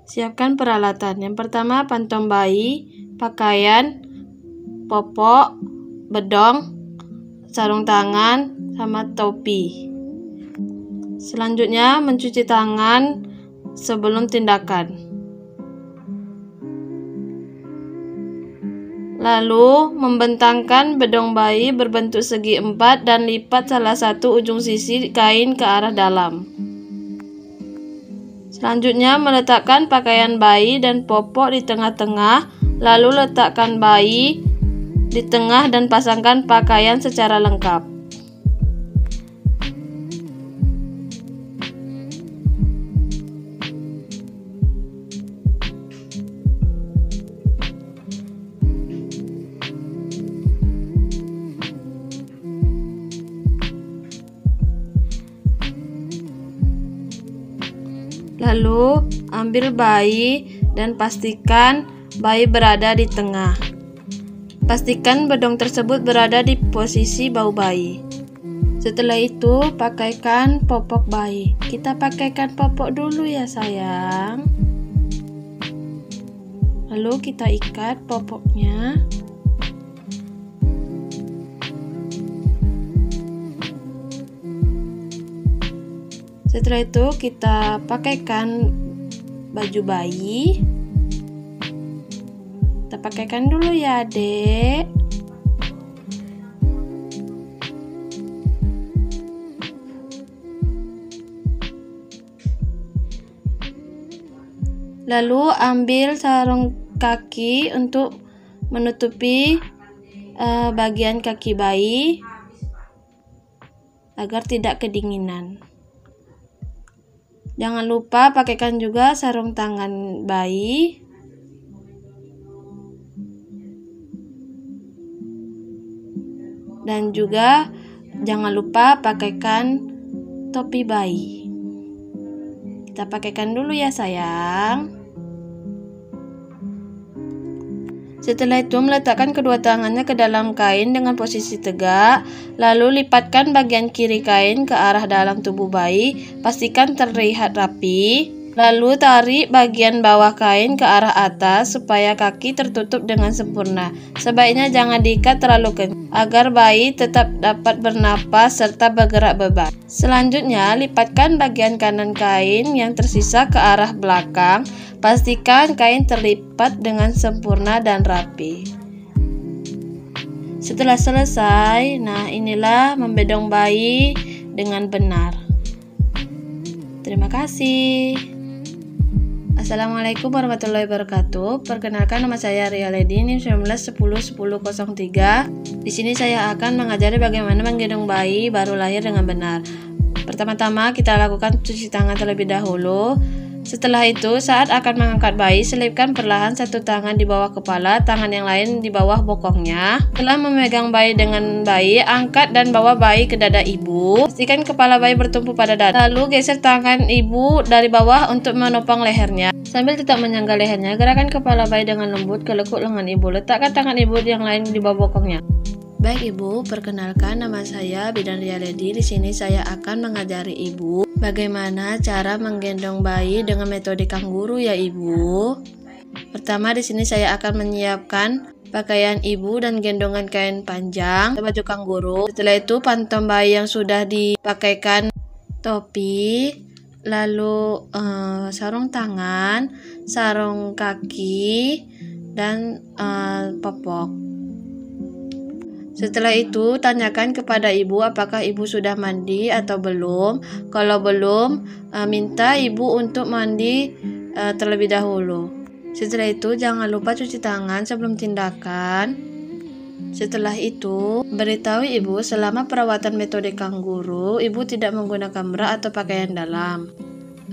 Siapkan peralatan. Yang pertama, pantong bayi, pakaian, popok, bedong, sarung tangan, sama topi. Selanjutnya, mencuci tangan sebelum tindakan. Lalu, membentangkan bedong bayi berbentuk segi 4 dan lipat salah satu ujung sisi kain ke arah dalam. Selanjutnya, meletakkan pakaian bayi dan popok di tengah-tengah, lalu letakkan bayi di tengah dan pasangkan pakaian secara lengkap. Lalu, ambil bayi dan pastikan bayi berada di tengah. Pastikan bedong tersebut berada di posisi bahu bayi. Setelah itu, pakaikan popok bayi. Kita pakaikan popok dulu ya sayang. Lalu kita ikat popoknya. Setelah itu kita pakaikan baju bayi. Kita pakaikan dulu ya adek. Lalu ambil sarung kaki untuk menutupi bagian kaki bayi agar tidak kedinginan. Jangan lupa pakaikan juga sarung tangan bayi. Dan juga jangan lupa pakaikan topi bayi. Kita pakaikan dulu ya sayang. Setelah itu meletakkan kedua tangannya ke dalam kain dengan posisi tegak, lalu lipatkan bagian kiri kain ke arah dalam tubuh bayi, pastikan terlihat rapi, lalu tarik bagian bawah kain ke arah atas supaya kaki tertutup dengan sempurna. Sebaiknya jangan diikat terlalu kencang agar bayi tetap dapat bernapas serta bergerak bebas. Selanjutnya, lipatkan bagian kanan kain yang tersisa ke arah belakang. Pastikan kain terlipat dengan sempurna dan rapi. Setelah selesai, nah inilah membedong bayi dengan benar. Terima kasih. Assalamualaikum warahmatullahi wabarakatuh. Perkenalkan, nama saya Ria Ledi, NIM 19101003. Di sini saya akan mengajari bagaimana menggendong bayi baru lahir dengan benar. Pertama-tama kita lakukan cuci tangan terlebih dahulu. Setelah itu, saat akan mengangkat bayi, selipkan perlahan satu tangan di bawah kepala, tangan yang lain di bawah bokongnya. Setelah memegang bayi dengan baik, angkat dan bawa bayi ke dada ibu. Pastikan kepala bayi bertumpu pada dada. Lalu geser tangan ibu dari bawah untuk menopang lehernya. Sambil tetap menyangga lehernya, gerakan kepala bayi dengan lembut ke lekuk lengan ibu. Letakkan tangan ibu yang lain di bawah bokongnya. Baik Ibu, perkenalkan nama saya Bidan Ria Ledi. Di sini saya akan mengajari Ibu bagaimana cara menggendong bayi dengan metode kanguru ya Ibu. Pertama, di sini saya akan menyiapkan pakaian Ibu dan gendongan kain panjang, baju kanguru. Setelah itu pantong bayi yang sudah dipakaikan topi, lalu sarung tangan, sarung kaki, dan popok. Setelah itu, tanyakan kepada ibu apakah ibu sudah mandi atau belum. Kalau belum, minta ibu untuk mandi terlebih dahulu. Setelah itu, jangan lupa cuci tangan sebelum tindakan. Setelah itu, beritahu ibu selama perawatan metode kanguru, ibu tidak menggunakan bra atau pakaian dalam.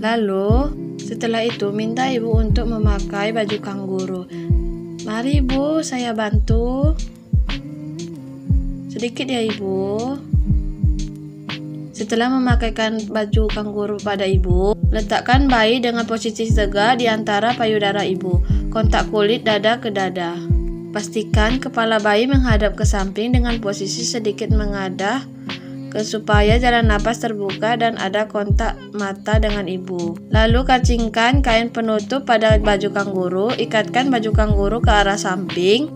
Lalu, setelah itu, minta ibu untuk memakai baju kanguru. Mari ibu, saya bantu. Sedikit ya ibu. Setelah memakaikan baju kanguru pada ibu, letakkan bayi dengan posisi tegak di antara payudara ibu, kontak kulit dada ke dada. Pastikan kepala bayi menghadap ke samping dengan posisi sedikit mengadah supaya jalan napas terbuka dan ada kontak mata dengan ibu. Lalu kancingkan kain penutup pada baju kanguru, ikatkan baju kanguru ke arah samping.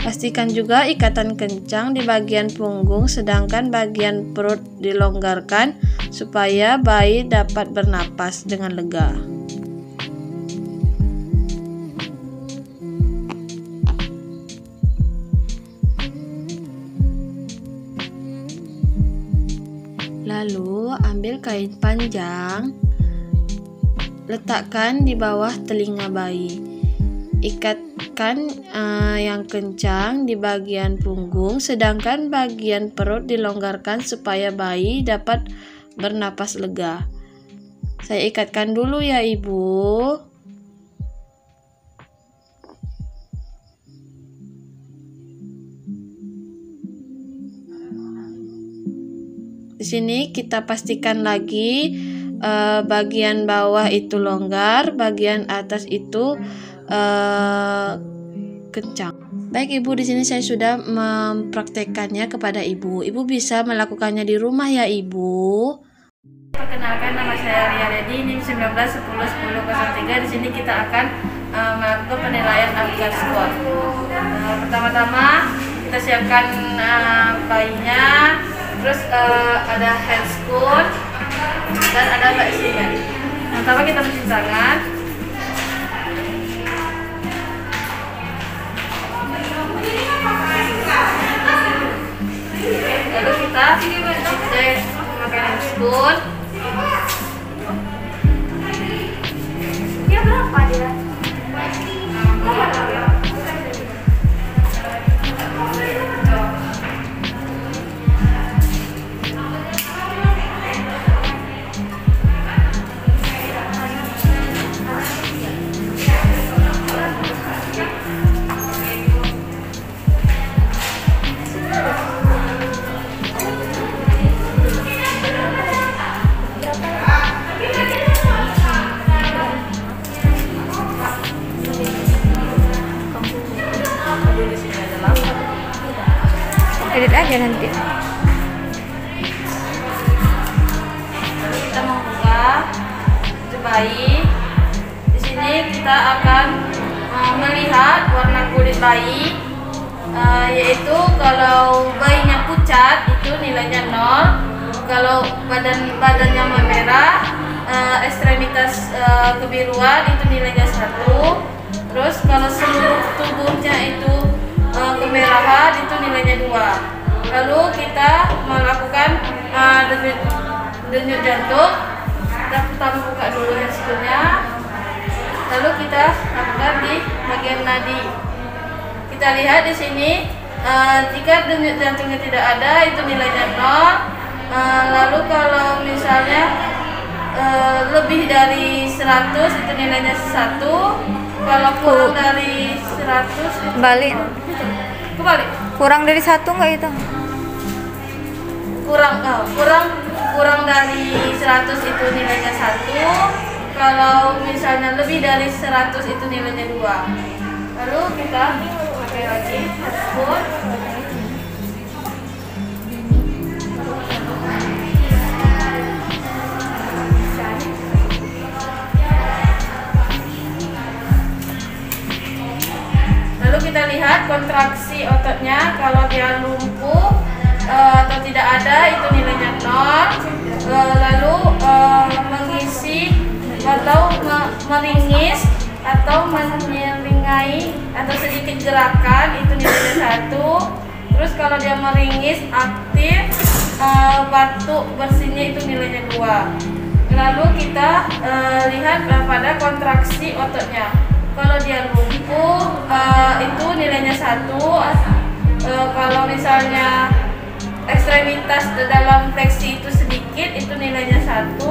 Pastikan juga ikatan kencang di bagian punggung, sedangkan bagian perut dilonggarkan supaya bayi dapat bernapas dengan lega. Lalu ambil kain panjang, letakkan di bawah telinga bayi. Ikatkan yang kencang di bagian punggung, sedangkan bagian perut dilonggarkan supaya bayi dapat bernapas lega. Saya ikatkan dulu ya ibu. Di sini kita pastikan lagi bagian bawah itu longgar, bagian atas itu kencang. Baik ibu, di sini saya sudah mempraktekkannya kepada ibu. Ibu bisa melakukannya di rumah ya ibu. Perkenalkan, nama saya Ria Dedi, NIM 19101003. Di sini kita akan melakukan penilaian Apgar Squat. Pertama-tama kita siapkan bayinya. Terus ada hand squat dan ada back stand. Pertama kita cuci tangan. Lalu kita memakai hand squat. Dia berapa dia? Edit aja nanti. Kita membuka baju bayi. Di sini kita akan melihat warna kulit bayi, yaitu kalau bayinya pucat itu nilainya 0, kalau badannya memerah, ekstremitas kebiruan itu nilainya 1, terus kalau seluruh tubuhnya itu kemerahan itu nilainya 2. Lalu kita melakukan denyut jantung. Kita pertama buka dulu handscootnya, lalu kita lakukan di bagian nadi. Kita lihat di sini, jika denyut jantungnya tidak ada itu nilainya 0. Lalu kalau misalnya lebih dari 100 itu nilainya 1. Kalau kurang dari 100 itu Balik. kembali. Kurang dari 1 enggak itu? Kurang dari 100 itu nilainya 1. Kalau misalnya lebih dari 100 itu nilainya 2. Lalu kita pakai lagi handphone. Lalu kita lihat kontraksi ototnya, kalau dia lumpuh atau tidak ada itu nilainya 0. Lalu mengisi atau meringis atau menyeringai atau sedikit gerakan itu nilainya 1. Terus kalau dia meringis aktif, batuk bersihnya itu nilainya 2. Lalu kita lihat pada kontraksi ototnya. Kalau dia lumpuh itu nilainya 1. Kalau misalnya ekstremitas dalam fleksi itu sedikit itu nilainya 1.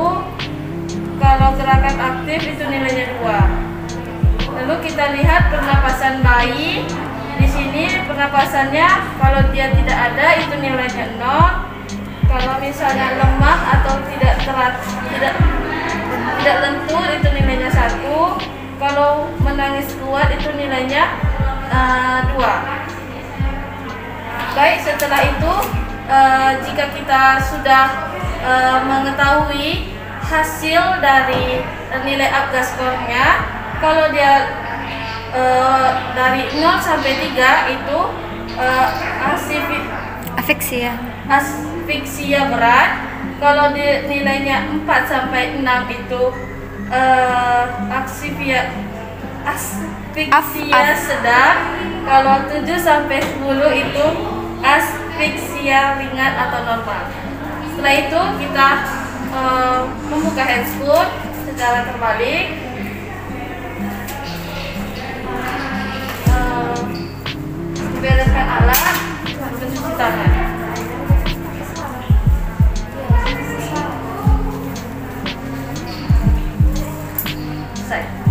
Kalau gerakan aktif itu nilainya 2. Lalu kita lihat pernapasan bayi. Di sini pernapasannya kalau dia tidak ada itu nilainya 0. Kalau misalnya lemah atau tidak lentur itu nilainya 1. Kalau menangis kuat itu nilainya 2. Baik, setelah itu jika kita sudah mengetahui hasil dari nilai Apgar skornya, kalau dia dari 0 sampai 3 itu asfiksia berat. Kalau nilainya 4 sampai 6 itu asfiksia sedang. Kalau 7 sampai 10 itu asfiksia ringan atau normal. Setelah itu kita membuka handscoot secara terbalik. Bereskan alat, mencuci tangan. Selesai.